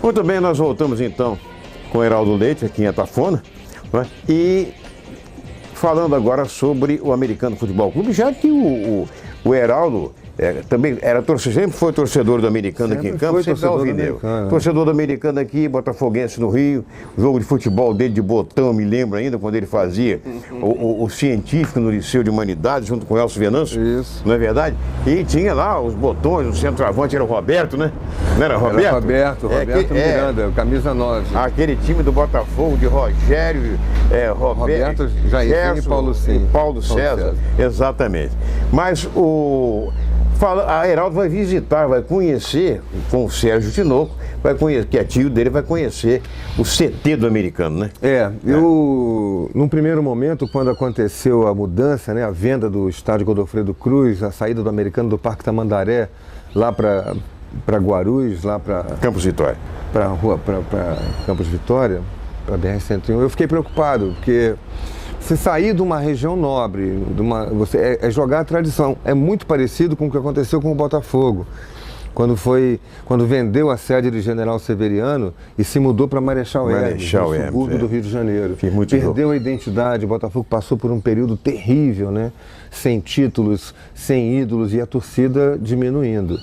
Muito bem, nós voltamos então com o Heraldo Leite, aqui em Etafona, né? E falando agora sobre o Americano Futebol Clube, já que o Heraldo também era torcedor, sempre foi torcedor do Americano aqui em Campos, sempre dá alvinegro. Torcedor do Americano aqui, botafoguense no Rio, jogo de futebol dele de botão, me lembro ainda, quando ele fazia o científico no Liceu de Humanidades, junto com o Elcio Venâncio, isso. Não é verdade? E tinha lá os botões, o centroavante era o Roberto, né? Não era Roberto? Era Roberto Miranda, camisa 9. Aquele time do Botafogo, de Rogério, Roberto, Jairzinho e Paulo César. Exatamente. Mas a Heraldo vai visitar, vai conhecer com o Sérgio Tinoco, vai conhecer, que é tio dele, vai conhecer o CT do Americano, né? Num primeiro momento, quando aconteceu a mudança, né, a venda do estádio Godofredo Cruz, a saída do Americano do Parque Tamandaré, lá para Guarulhos, lá para Campos Vitória. Para Campos Vitória, para BR-101, eu fiquei preocupado, porque você sair de uma região nobre, é jogar a tradição. É muito parecido com o que aconteceu com o Botafogo, quando vendeu a sede de General Severiano e se mudou para Marechal Hermes, no subúrbio do Rio de Janeiro. Perdeu a identidade, o Botafogo passou por um período terrível, né? Sem títulos, sem ídolos e a torcida diminuindo.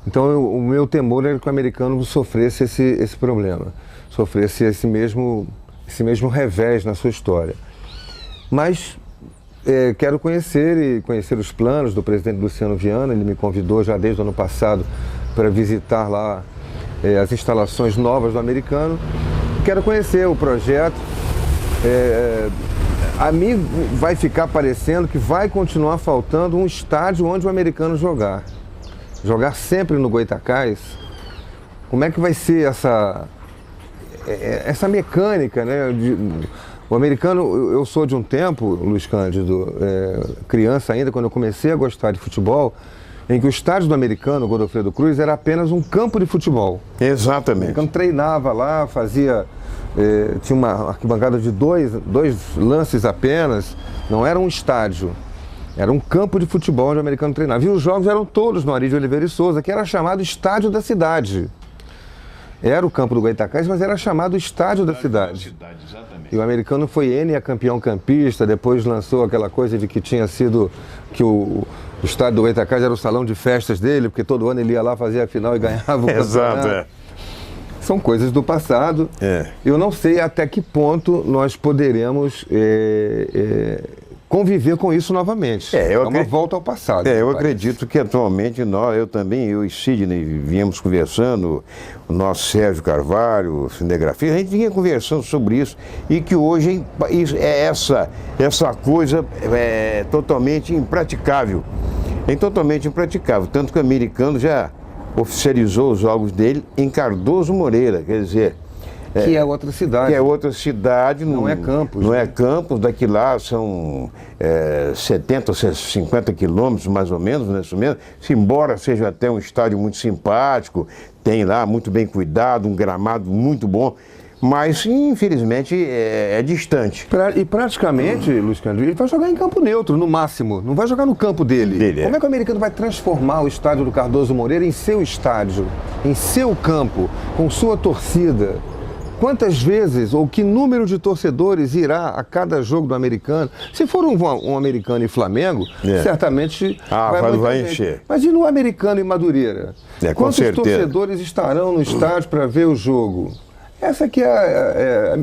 Então o meu temor era que o Americano sofresse esse problema, sofresse esse mesmo revés na sua história. Mas quero conhecer os planos do presidente Luciano Viana. Ele me convidou já desde o ano passado para visitar lá as instalações novas do Americano. Quero conhecer o projeto. A mim vai ficar parecendo que vai continuar faltando um estádio onde o Americano jogar. Jogar sempre no Goytacás. Como é que vai ser essa mecânica, né? O Americano, eu sou de um tempo, Luiz Cândido, criança ainda, quando eu comecei a gostar de futebol, em que o estádio do Americano, o Godofredo Cruz, era apenas um campo de futebol. Exatamente. O Americano treinava lá, tinha uma arquibancada de dois lances apenas, não era um estádio, era um campo de futebol onde o Americano treinava. E os jogos eram todos no Ari de Oliveira e Souza, que era chamado Estádio da Cidade. Era o campo do Goytacás, mas era chamado Estádio da Cidade. Exatamente. E o Americano foi campeão campista, depois lançou aquela coisa de que tinha sido, que o estádio do Goytacás era o salão de festas dele, porque todo ano ele ia lá fazer a final e ganhava o campeonato. Exato, São coisas do passado. Eu não sei até que ponto nós poderemos conviver com isso novamente. Uma volta ao passado. Eu acredito que atualmente eu e Sidney viemos conversando, o nosso Sérgio Carvalho, o cinegrafista, a gente vinha conversando sobre isso e que hoje essa coisa é totalmente impraticável. É totalmente impraticável, tanto que o Americano já oficializou os jogos dele em Cardoso Moreira, quer dizer... Que é outra cidade. Que é outra cidade. Não é Campos. Não é Campos, daqui lá são 70 ou 50 quilômetros, mais ou menos, nesse momento. Embora seja até um estádio muito simpático, tem lá muito bem cuidado, um gramado muito bom, mas infelizmente é distante. E praticamente, Luiz Cândido, ele vai jogar em campo neutro, no máximo, não vai jogar no campo dele. Como é que o Americano vai transformar o estádio do Cardoso Moreira em seu estádio, em seu campo, com sua torcida? Quantas vezes ou que número de torcedores irá a cada jogo do Americano? Se for um Americano e Flamengo, certamente vai encher. Mas e no Americano e Madureira? Quantos torcedores estarão no estádio para ver o jogo? Essa aqui é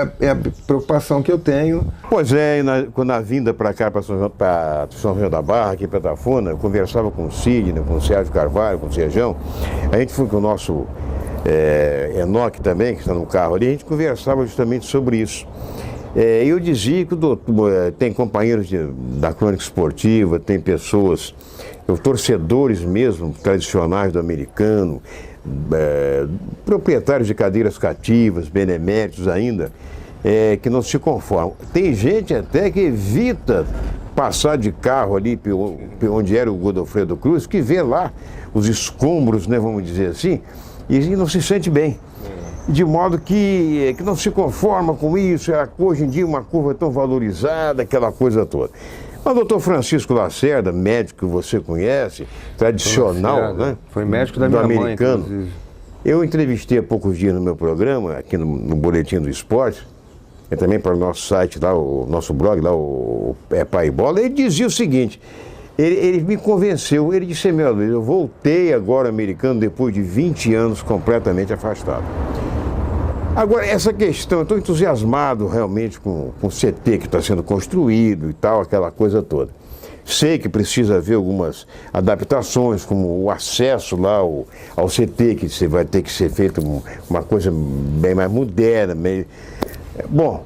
a preocupação que eu tenho. Pois é, na vinda para cá, para São João da Barra, aqui para Etafona, eu conversava com o Sidney, com o Sérgio Carvalho, com o Serjão. A gente foi com o nosso Enoque também, que está no carro ali, a gente conversava justamente sobre isso. Eu dizia que tem companheiros da crônica esportiva, tem pessoas, torcedores mesmo, tradicionais do Americano, proprietários de cadeiras cativas, beneméritos ainda, que não se conformam. Tem gente até que evita passar de carro ali onde era o Godofredo Cruz, que vê lá os escombros, né, vamos dizer assim, e não se sente bem. De modo que não se conforma com isso, hoje em dia uma curva tão valorizada, aquela coisa toda. Mas o doutor Francisco Lacerda, médico que você conhece, tradicional, né? Foi médico da minha Americano, mãe, inclusive. Eu entrevistei há poucos dias no meu programa, aqui no Boletim do Esporte, e também para o nosso site, lá, o nosso blog, lá, o Pai Bola, ele dizia o seguinte, ele me convenceu, ele disse, meu Luiz, eu voltei agora americano depois de 20 anos completamente afastado. Agora, essa questão, eu estou entusiasmado realmente com o CT que está sendo construído e tal, aquela coisa toda. Sei que precisa haver algumas adaptações, como o acesso lá ao CT, que vai ter que ser feito uma coisa bem mais moderna. Bom,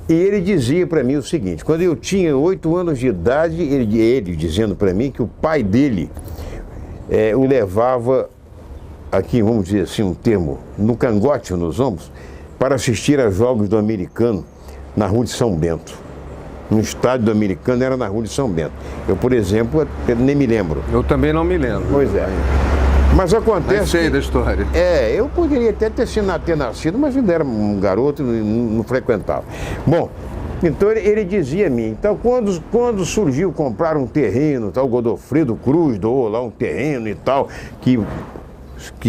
e ele dizia para mim o seguinte, quando eu tinha 8 anos de idade, ele dizendo para mim que o pai dele o levava, aqui vamos dizer assim um termo, no cangote, nos ombros, para assistir a jogos do Americano na Rua de São Bento. No estádio do Americano era na Rua de São Bento. Eu, por exemplo, nem me lembro. Eu também não me lembro. Pois é. Mas acontece. Mas sei da história. Eu poderia até ter nascido, mas ainda era um garoto e não frequentava. Bom, então ele dizia a mim, então quando surgiu comprar um terreno, tal, Godofredo Cruz doou lá um terreno e tal, que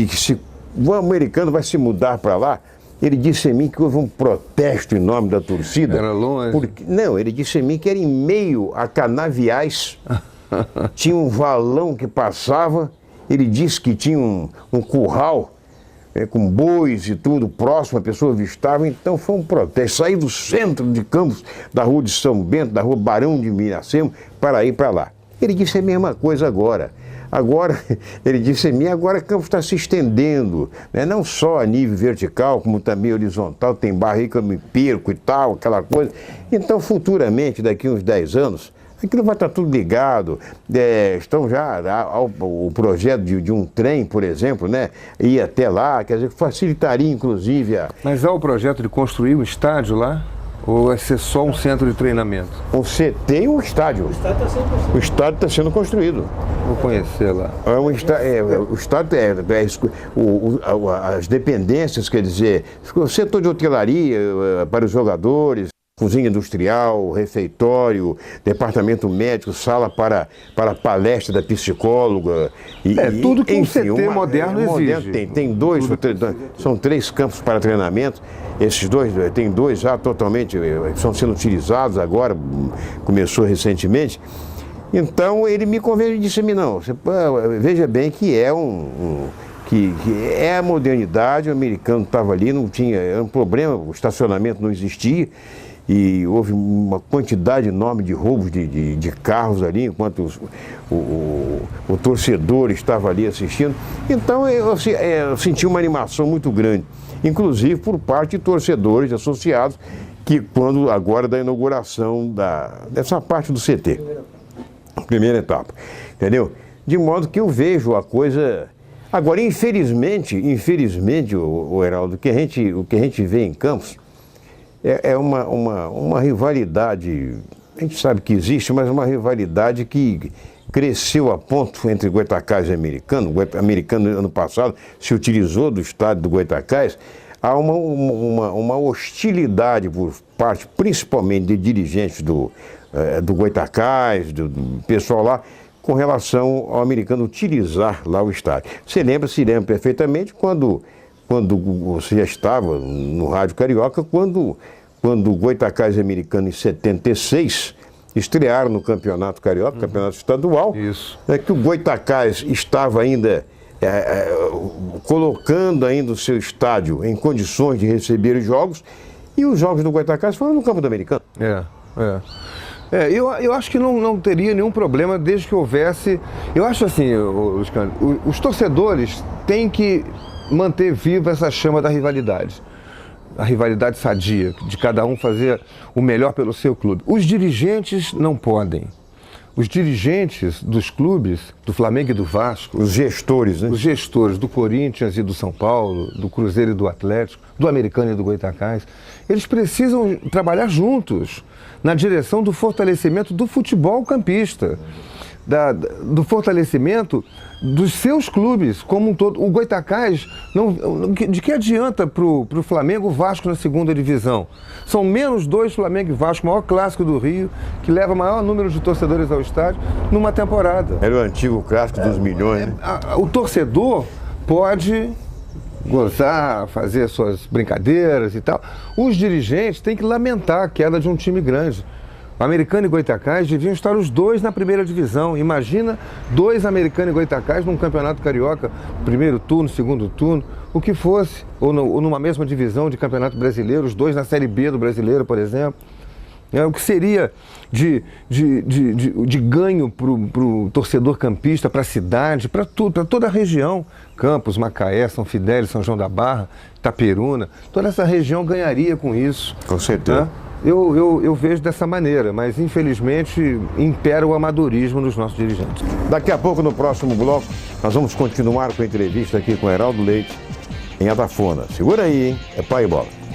se o Americano vai se mudar para lá, ele disse a mim que houve um protesto em nome da torcida. Era longe? Não, ele disse a mim que era em meio a canaviais, tinha um valão que passava, ele disse que tinha um curral com bois e tudo próximo, a pessoa avistava, então foi um protesto. Saí do centro de Campos, da Rua de São Bento, da Rua Barão de Miracema, para ir para lá. Ele disse a mesma coisa agora. Agora, ele disse a mim, agora Campos está se estendendo, né? Não só a nível vertical, como também horizontal, tem bairro aí que eu me perco e tal, aquela coisa. Então, futuramente, daqui uns 10 anos, aquilo vai estar tudo ligado. Estão já o projeto de um trem, por exemplo, né? Ir até lá, quer dizer, facilitaria inclusive Mas há o projeto de construir um estádio lá? Ou vai ser só um centro de treinamento? O CT e o estádio. O estádio está sendo construído. Vou conhecer lá. O estádio as dependências, quer dizer, o setor de hotelaria para os jogadores, cozinha industrial, refeitório, departamento médico, sala para palestra da psicóloga. Tudo que enfim, um CT moderno exige. Tem dois, são 3 campos para treinamento. Esses dois, tem 2 já totalmente, estão sendo utilizados agora, começou recentemente. Então ele me convenceu e disse a mim, não, veja bem que que é a modernidade, o americano estava ali, não tinha, era um problema, o estacionamento não existia. E houve uma quantidade enorme de roubos de carros ali, enquanto o torcedor estava ali assistindo. Então eu senti uma animação muito grande, inclusive por parte de torcedores associados, que quando agora da inauguração dessa parte do CT, primeira etapa, entendeu? De modo que eu vejo a coisa... Agora, infelizmente, o Heraldo, o que a gente vê em Campos, é uma rivalidade, a gente sabe que existe, mas uma rivalidade que cresceu a ponto entre Goytacás e Americano. O Americano, ano passado, se utilizou do estádio do Goytacás. Há uma hostilidade por parte, principalmente de dirigentes do Goytacás, do pessoal lá, com relação ao Americano utilizar lá o estádio. Você se lembra perfeitamente quando você já estava no Rádio Carioca, quando o Goytacás e Americano, em 76, estrearam no Campeonato Carioca, Campeonato Estadual. Isso. Que o Goytacás estava ainda colocando ainda o seu estádio em condições de receber os jogos, e os jogos do Goytacás foram no campo do Americano. Eu acho que não teria nenhum problema desde que houvesse... Eu acho assim, os torcedores têm que manter viva essa chama da rivalidade. A rivalidade sadia, de cada um fazer o melhor pelo seu clube. Os dirigentes não podem. Os dirigentes dos clubes, do Flamengo e do Vasco... Os gestores, né? Os gestores do Corinthians e do São Paulo, do Cruzeiro e do Atlético, do Americano e do Goytacás, eles precisam trabalhar juntos na direção do fortalecimento do futebol campista, do fortalecimento dos seus clubes como um todo. O Goytacás, de que adianta para o Flamengo o Vasco na segunda divisão? São menos 2 Flamengo e Vasco, o maior clássico do Rio, que leva o maior número de torcedores ao estádio numa temporada. Era o antigo clássico dos milhões, né? O torcedor pode gozar, fazer suas brincadeiras e tal. Os dirigentes têm que lamentar a queda de um time grande. O Americano e Goytacás deviam estar os dois na primeira divisão. Imagina 2 Americano e Goytacás num campeonato carioca, primeiro turno, segundo turno, o que fosse. Ou numa mesma divisão de campeonato brasileiro, os 2 na Série B do brasileiro, por exemplo. O que seria de ganho para o torcedor campista, para a cidade, para toda a região. Campos, Macaé, São Fidélis, São João da Barra, Itaperuna, toda essa região ganharia com isso. Com certeza. Né? Eu vejo dessa maneira, mas infelizmente impera o amadorismo dos nossos dirigentes. Daqui a pouco, no próximo bloco, nós vamos continuar com a entrevista aqui com o Heraldo Leite, em Atafona. Segura aí, hein? É pai e bola.